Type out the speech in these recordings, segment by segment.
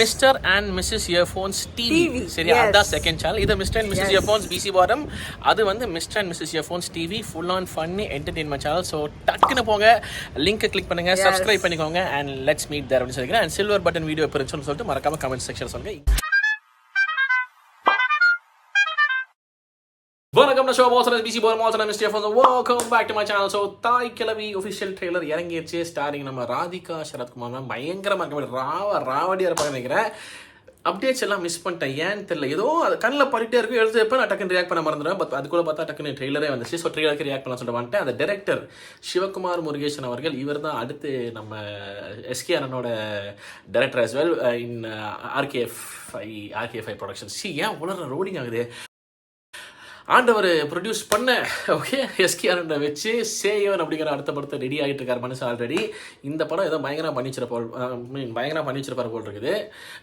Mister and Mrs earphones TV சரியா, அதான் second channel. இது Mr and Mrs earphones PC பாரம், அது வந்து Mr and Mrs earphones TV full on funny entertainment channel. So டக்குன்னு போங்க, லிங்க் கிளிக் பண்ணுங்க, சப்ஸ்கிரைப் பண்ணிக்கோங்க அண்ட் லெட்ஸ் மீட் தேர் அப்படின்னு சொல்லிக்கிறேன். அண்ட் சில்வர் பட்டன் வீடியோ எப்போ இருந்துச்சுன்னு சொல்லிட்டு மறக்காம கமெண்ட் செக்ஷன் சொல்லுங்க. வணக்கம், நான் ஷோபாசன் பிசி போர் மாசன் Mister Earphones. Welcome back to my channel. So Thaai Kizhavi official trailer இறங்கிடுச்சு. Starting நம்ம ராதிகா சரத்குமார் பயங்கரமாக இருக்க ராவடியாக இருப்பாங்க நினைக்கிறேன். அப்டேட்ஸ் எல்லாம் மிஸ் பண்ணிட்டேன், ஏன்னு தெரியல. ஏதோ அது கண்ணில் பறிட்டே இருக்கும், எழுதுப்போ நான் டக்குன்னு ரியாக்ட் பண்ண மறந்துடுவேன். பட் அதுக்குள்ள பார்த்தா டக்குன்னு ட்ரெய்லரே வந்துச்சு. ஸோ ட்ரெய்லருக்கு ரியாக்ட் பண்ண சொல்லிட்டு வந்துட்டேன். அந்த டைரக்டர் சிவகுமார் முருகேசன் அவர்கள், இவர் தான் அடுத்து நம்ம எஸ்கேஆரனோட டைரக்டர் as well இன் RK5 ப்ரொடக்ஷன். ஏன் உலக ரோடிங் ஆகுது. ஆண்டவர் ப்ரொடியூஸ் பண்ண ஓகே எஸ்கேஆர் வச்சு சேவன் அப்படிங்கிற அடுத்த படத்தை ரெடி ஆகிட்டு இருக்கார் மனுஷன் ஆல்ரெடி. இந்த படம் ஏதோ பயங்கரமாக பண்ணிச்சிருப்பார் போல் இருக்குது.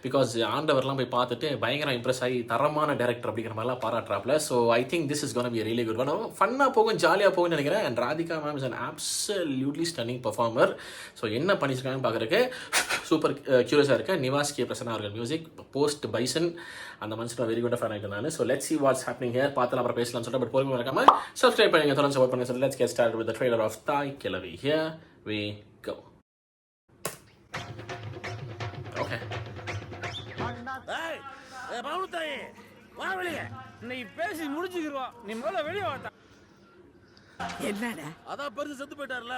பிகாஸ் ஆண்டவர்லாம் போய் பார்த்துட்டு பயங்கரம் இம்ப்ரெஸ் ஆகி தரமான டேரக்டர் அப்படிங்கிற மாதிரிலாம் பாராட்டுறாப்ல. So I think this is gonna be really good one. ஃபன்னாக போகும், ஜாலியாக போகும்னு நினைக்கிறேன். And Radhika ma'am is an absolutely stunning performer. So என்ன பண்ணிச்சிருக்காங்கன்னு பார்க்குறதுக்கு சூப்பர் க்யூரியஸாக இருக்கேன். நிவாஸ் கே பிரசன்னா அவர்கள் மியூசிக், போஸ்ட் பைசன், அந்த மனுஷன் வெரி குட் ஃபேன் ஆகிட்டு நான். So let's see what's happening here. பார்த்து அப்புறம் பேசலாம்னு சொல்லிட்டு பட் பொறுமையாக இருக்காம சப்ஸ்கிரைப் பண்ணுங்க, தொடர்ந்து சப்போர்ட் பண்ணுங்க. Let's get start with the trailer of Thaai Kizhavi. Here we go. Okay ஏய் பாவுதாயே வா வெளியே. நீ பேசி முடிச்சுக்குறோம், நீ முதல்ல வெளியே வாடா. என்னடா அதான் பெருசு செத்து போயிட்டார்ல,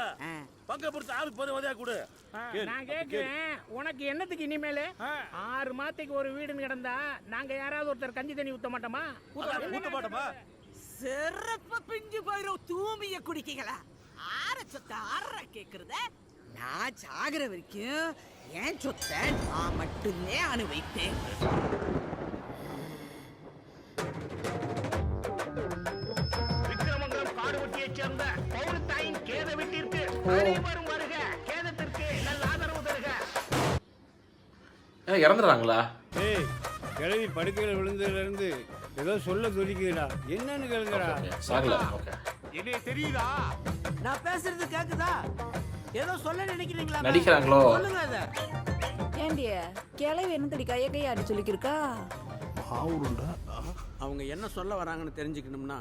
பங்க பொறுத்து ஆளுக்கு போதே உதயா கொடு. நான் கேட்கிறேன், உனக்கு என்னத்துக்கு இனிமேல் 6 மாதத்துக்கு ஒரு வீடுன்னு கிடந்தா நாங்க யாராவது ஒருத்தர் கஞ்சி தண்ணி ஊத்த மாட்டோமா? ஊத்த மாட்டோமா? சிறப்ப பிஞ்சு போயிரும் தூமிய குடிக்கீங்களா? ஆற சொத்த ஆற கேக்குறத நான் சாகுற வரைக்கும் என் சொத்தை நான் மட்டுமே அனுபவிப்பேன். விக்ரமங்கலம் காடுவெட்டியை சேர்ந்த பௌரத்தாயின் கேத வீட்டிற்கு அனைவரும் வருக. கேதத்திற்கு நல்ல ஆதரவு தருக. இறந்துடுறாங்களா? ஏய் கிழவி படுக்கையில் விழுந்ததுலேருந்து ஏதோ சொல்ல துடிக்குதுடா, என்னன்னு கேளுங்கடா. சாகல. ஓகே, என்ன தெரியுதா? நான் பேசுறது கேக்குதா? ஏதோ சொல்ல நினைக்கிறீங்களா? நடிக்கிறாங்களோ? சொல்லுங்க அத. ஏண்டிய கிளவி என்னத்தடி கையை அடி சொல்லிக்கிருக்கா? அவங்க என்ன சொல்ல வராங்கன்னு தெரிஞ்சுக்கணும்னா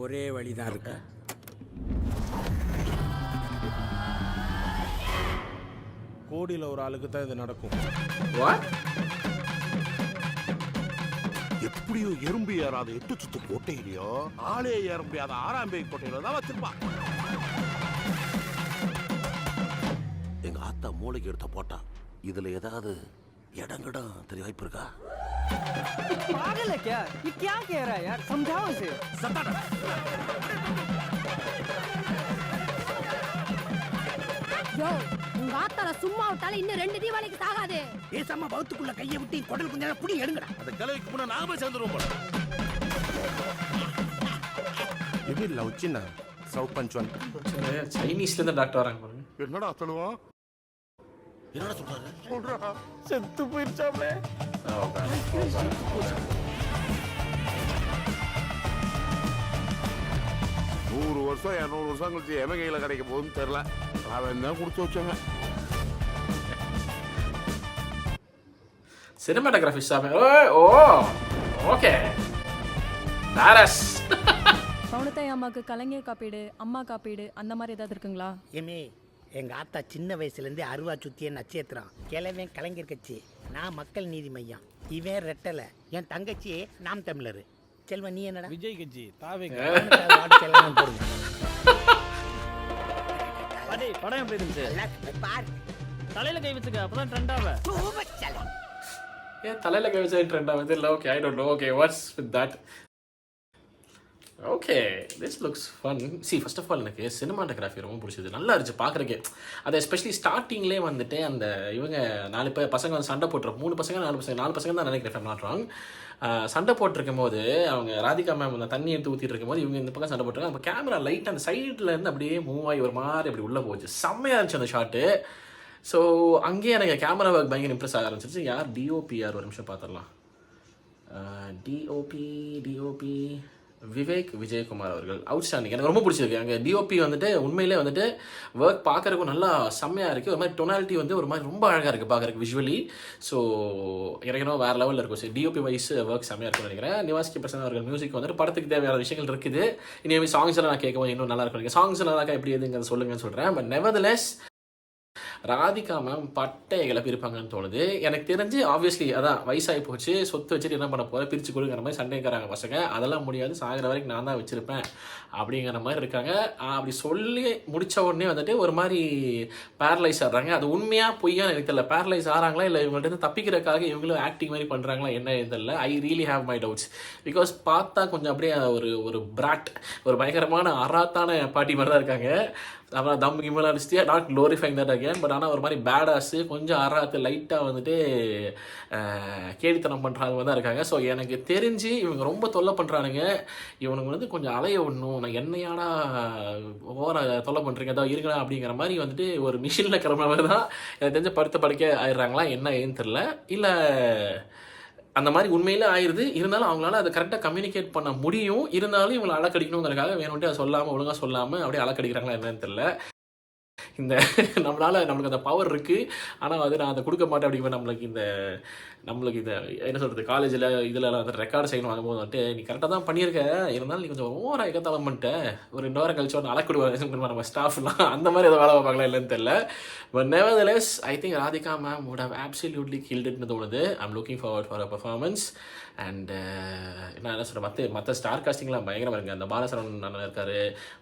ஒரே வழிதான் இருக்கு. கோடியில் ஒரு ஆளுக்கு தான் இது நடக்கும். வாட்? எப்படியோ எறும்பு ஏறாத 8 சுத்து கோட்டையிலையோ ஆளே ஏற முடியாத 6ஆம் பேய் கோட்டையில தான் வச்சிருப்பான். எங்க ஆத்தா மூளைக்கு எடுத்த போட்டா இதுல ஏதாவது இடங்கடம் தெரிய வாய்ப்பு இருக்கா? पागल है क्या? ये क्या कह रहा है यार, समझाओ इसे. யோ, உங்க ஆத்தால சும்மா விட்டால இன்னும் 2 தீபாவளிக்கு சாகாது. ஏசம்மா பௌத்துக்குள்ள கையை விட்டு குடல் கொஞ்சம் புடி எடுங்கடா. அந்த கிழவிக்கு முன்ன நாம போய் சேர்ந்துருவோம் போல. இது லவ் சின்ன சவு பஞ்சுவன். சைனீஸ்ல இருந்து டாக்டர் வராங்க பாருங்க. என்னடா சொல்லுவான்? என்னடா சொல்றா? செத்து போயிருச்சாப்ல. 100 வருஷம் 200 வருஷம் கழிச்சு எவன் கையில கிடைக்க போகுதுன்னு தெரியல. அவன் தான் கொடுத்து வச்சாங்க. சினிமாட்டோகிராஃபி சாமி. ஓ ஓகே தாரஸ். பவுனத்தாய் அம்மாவுக்கு கலைஞர் காப்பீடு, அம்மா காப்பீடு அந்த மாதிரி ஏதாவது இருக்குங்களா? ஏமே, எங்க ஆத்தா சின்ன வயசுல இருந்தே அருவா சுத்திய நட்சத்திரம். கிழவன் கலைஞர் கட்சி, நான் மக்கள் நீதி மையம். இவன் ரெட்டல, என் தங்கச்சி நாம் தமிழர். செல்வன் நீ என்னடா? விஜய் கட்சி தாவே. அடே படம் எப்படி இருந்துச்சு? பாரு தலையில கை வச்சுக்க, அப்பதான் ட்ரெண்டாவ. ஏன் தலையில கை வச்சு ட்ரெண்ட் ஆகுது? இல்லை, okay, I don't know. Okay, what's with that? Okay, this looks fun. See first of all எனக்கு சினிமாட்டோகிராஃபி ரொம்ப பிடிச்சது, நல்லா இருந்துச்சு பார்க்குறக்கே. அது எஸ்பெஷலி ஸ்டார்டிங்லேயே வந்துட்டு அந்த இவங்க 4 பசங்க வந்து சண்டை போட்டுருக்கோம். 3 பசங்க 4 பசங்க தான் நினைக்கிறேன், நாட் ராங். சண்டை போட்டிருக்கும் போது அவங்க ராதிகா மேம் அந்த தண்ணி எடுத்து ஊற்றிட்டு இருக்கும் போது இவங்க இந்த பக்கம் சண்டை போட்டுருக்காங்க. அப்போ கேமரா லைட் அந்த சைடில் இருந்து அப்படியே மூவ் ஆகி ஒரு மாதிரி அப்படி உள்ளே போச்சு. செம்மையாக இருந்துச்சு அந்த ஷாட்டு. ஸோ அங்கேயே எனக்கு கேமரா ஒர்க் பயங்கர இம்ப்ரெஸ் ஆக ஆரம்பிச்சிருச்சு. யார் டிஓபி? யார் ஒரு நிமிஷம் பார்த்துடலாம். டிஓபி விவேக் விஜயகுமார் அவர்கள் அவுட்ஸ்டாண்டிங். எனக்கு ரொம்ப பிடிச்சிருக்கு. அங்கே டிஓபி வந்துட்டு உண்மையிலே வந்துட்டு ஒர்க் பார்க்குறக்கும் நல்லா செம்மையாக இருக்குது. ஒரு மாதிரி டொனாலிட்டி வந்து ஒரு மாதிரி ரொம்ப அழகாக இருக்குது பார்க்குறக்கு விஷுவலி. ஸோ எனக்கு வேறு லெவலில் இருக்கும். ஸோ டிஓபி வைஸ் ஒர்க் செம்மையாக இருக்கும்னு நினைக்கிறேன். நிவாஸ் கே பிரசன்னா அவர்கள் மியூசிக் வந்துட்டு படத்துக்கு தேவையான விஷயங்கள் இருக்குது. இனிமேல் சாங்ஸ் எல்லாம் நான் கேட்கவும் இன்னும் நல்லா இருக்கும். சாங்ஸ் நல்லா எப்படி எதுங்கிறத சொல்லுங்கன்னு சொல்கிறேன். பட் நெவர்தலெஸ் ராதிகா மேம் பட்டை கிளப்பியிருப்பாங்கன்னு தோணுது. எனக்கு தெரிஞ்சு ஆப்வியஸ்லி அதான் வயசாகி போச்சு, சொத்து வச்சுட்டு என்ன பண்ண போகிற, பிரித்து கொடுங்கிற மாதிரி சண்டைக்காராங்க பசங்க. அதெல்லாம் முடியாது, சாகிற வரைக்கும் நான் தான் வச்சுருப்பேன் அப்படிங்கிற மாதிரி இருக்காங்க. அப்படி சொல்லி முடித்த உடனே வந்துட்டு ஒரு மாதிரி பேரலைஸ் ஆடுறாங்க. அது உண்மையாக பொய்யான்னு எனக்கு தெரியல. பேரலைஸ் ஆகிறாங்களா இல்லை இவங்கள்ட்ட தப்பிக்கிறதுக்காக இவங்களும் ஆக்டிங் மாதிரி பண்ணுறாங்களா என்ன தெரியல. I really have my doubts. Because பார்த்தா கொஞ்சம் அப்படியே ஒரு பிராட், ஒரு பயங்கரமான அராத்தான பாட்டி மாதிரி தான் இருக்காங்க. அப்புறம் தம் கிமெல்லாம் அடிச்சுட்டு not glorifying that again. But ஆனால் ஒரு மாதிரி பேடாஸு, கொஞ்சம் அறாத்து லைட்டாக வந்துட்டு கேலித்தனம் பண்ணுறாங்க தான் இருக்காங்க. ஸோ எனக்கு தெரிஞ்சு இவங்க ரொம்ப தொல்லை பண்ணுறானுங்க. இவனுக்கு வந்து கொஞ்சம் அலைய விடணும். நான் என்னையாடா ஓர தொல்லை பண்ணுறீங்க ஏதோ இருங்களா அப்படிங்கிற மாதிரி வந்துட்டு ஒரு மிஷினில் கிளம்புற மாதிரி தான் எனக்கு தெரிஞ்ச படுத்த படுக்க ஆயிடுறாங்களா என்ன ஏன்னு தெரில. இல்லை அந்த மாதிரி உண்மையிலே ஆயிடுது. இருந்தாலும் அவங்களால அதை கரெக்டாக கம்யூனிகேட் பண்ண முடியும். இருந்தாலும் இவங்களை அலக்கடிக்கணுங்கிறதுக்காக வேணும்ட்டு அதை சொல்லாமல் ஒழுங்காக சொல்லாமல் அப்படியே அலக்கடிக்கிறாங்களா என்னன்னு தெரியல. நம்மளுக்கு அந்த பவர் இருக்குது. ஆனால் அது நான் அதை கொடுக்க மாட்டேன் அப்படிங்கிற நம்மளுக்கு இந்த என்ன சொல்கிறது, காலேஜில் இதில் அந்த ரெக்கார்டு செய்யணும் வாங்கும்போது வந்துட்டு நீ கரெக்டாக தான் பண்ணியிருக்க, இருந்தாலும் நீ கொஞ்சம் ஓவராக எக்கத்தாளம் பண்ணிட்ட, ஒரு 2 வாரம் கழிச்சு ஒன்று அலக்கிடுவாங்க நம்ம ஸ்டாஃப்லாம். அந்த மாதிரி எதாவது வேலை பார்ப்பாங்களா இல்லைன்னு தெரியல. But nevertheless I think Radhika ma'am would have absolutely killed it தோணுது. I'm looking forward for a performance. And என்ன சொல்கிறேன், மற்ற ஸ்டார் காஸ்டிங்லாம் பயங்கரமாக இருக்குது. அந்த பாலசரவணன் அண்ணன் இருக்கார்,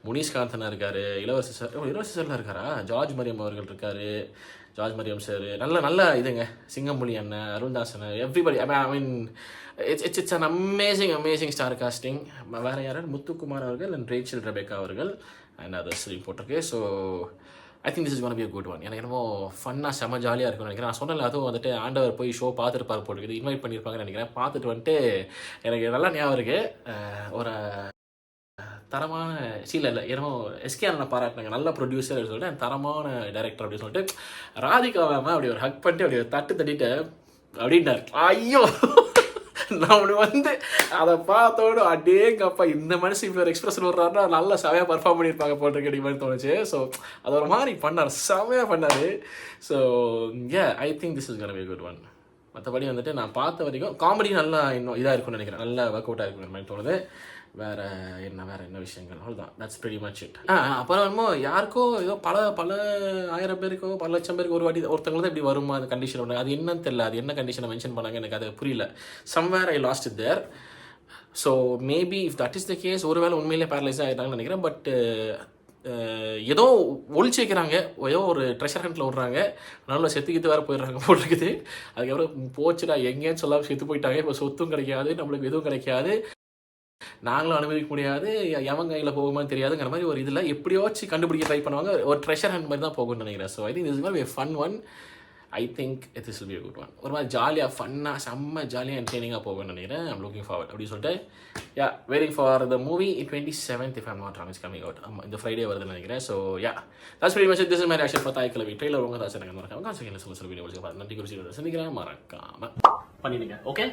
முனிஷ்காந்த் அண்ணன் இருக்கார், இளவரசர்லாம் இருக்காரா, ஜார்ஜ் மரியம் அவர்கள் இருக்கார், ஜார்ஜ் மரியம் சார், நல்ல இதுங்க, சிங்கம்புலி அண்ணன், அருள்தாஸ் அண்ணன், everybody. I mean it's an amazing star casting. வேறு யாராவது முத்துக்குமார் அவர்கள் அண்ட் ரேச்சல் ரெபேக்கா அவர்கள் அண்ட் அதர்ஸ் போட்டிருக்கு. So I think this is gonna be a good one. எனக்கு என்னமோ ஃபன்னாக செம்ம ஜாலியாக இருக்கும்னு நினைக்கிறேன். நான் சொன்னல, அதுவும் வந்துட்டு ஆண்டவர் போய் ஷோ பார்த்துருப்பார் போட்டுருக்குது, இன்வைட் பண்ணியிருப்பாங்கன்னு நினைக்கிறேன். பார்த்துட்டு வந்துட்டு எனக்கு நல்லா ஞாபகம் இருக்குது. ஒரு தரமான இல்லை என்னமோ எஸ்கே அண்ணனை பாராட்டினாங்க, நல்ல ப்ரொடியூசர் சொல்லிட்டு, தரமான டைரக்டர் அப்படின்னு சொல்லிட்டு ராதிகா மேம் அப்படி ஒரு ஹக் பண்ணிட்டு அப்படி ஒரு தட்டிட்டு அப்படின்ட்டார். ஐயோ நான் வந்து அதை பார்த்தோடு அடேங்கப்பா, இந்த மனுஷன் இப்படி ஒரு எக்ஸ்பிரஷன் விடுறாருன்னா நல்லா செமையாக பர்ஃபார்ம் பண்ணியிருப்பாங்க போட்டிருக்க மாதிரி தோணுச்சு. ஸோ அது ஒரு மாதிரி பண்ணார், செமையாக பண்ணார். So I think this is gonna be a good one. மற்றபடி வந்துட்டு நான் பார்த்த வரைக்கும் காமெடி நல்லா இன்னும் இதாக இருக்கும்னு நினைக்கிறேன், நல்லா ஒர்க் அவுட்டாக இருக்குங்கிற மாதிரி தோணுது. வேறு என்ன விஷயங்கள், அவ்வளோதான். That's pretty much it. அப்புறம் என்னமோ யாருக்கோ ஏதோ பல 1000 பேருக்கோ 1 லட்சம் பேருக்கு ஒரு வாட்டி ஒருத்தவங்க தான் இப்படி வருமா அந்த கண்டிஷன் ஒன்று, அது என்னன்னு தெரியல. அது என்ன கண்டிஷனை மென்ஷன் பண்ணாங்க எனக்கு அது புரியல. somewhere I lost it there. So maybe if that is the case, ஒருவேளை உண்மையிலே பேரலைஸ் ஆகிட்டாங்கன்னு நினைக்கிறேன். பட் ஏதோ ஒழிச்சு வைக்கிறாங்க, ஏதோ ஒரு ட்ரெஷர் ஹண்ட்டில் விட்றாங்க, நல்லா செத்துக்கிட்டு வேறு போயிடுறாங்க போட்டிருக்குது. அதுக்கப்புறம் போச்சுடா எங்கேன்னு சொல்லாமல் செத்து போயிட்டாங்க. இப்போ சொத்தும் கிடைக்காது, நம்மளுக்கு எதுவும் கிடைக்காது, நாங்களும் அனுமதிக்க முடியாது, எவன் கையில் போகுமான்னு தெரியாதுங்கிற மாதிரி ஒரு இதில் எப்படியோச்சு கண்டுபிடிக்க ட்ரை பண்ணுவாங்க. ஒரு ட்ரெஷர் ஹண்ட் மாதிரி தான் போகும்னு நினைக்கிறேன். So I think this is gonna be a fun one. I think this will be a good one. ஒரு மாதிரி ஜாலியாக ஃபன்னாக செம்ம ஜாலியாக என்டர்டெய்னிங்காக போகும்னு நினைக்கிறேன். ஐம் லுக்கிங் ஃபார்வர்ட் அப்படின்னு சொல்லிட்டு waiting for the movie 27th if I'm not wrong is coming out. இந்த ஃப்ரைடே வருதுன்னு நினைக்கிறேன். So that's pretty much it. This is my reaction for தாய் கிழவி ட்ரெய்லர். உங்கள் தான் சார் மறக்காம சொல்ல வீடியோ நன்றி குறிச்சி சந்திக்கிறேன். மறக்காம பண்ணிடுங்க. ஓகே.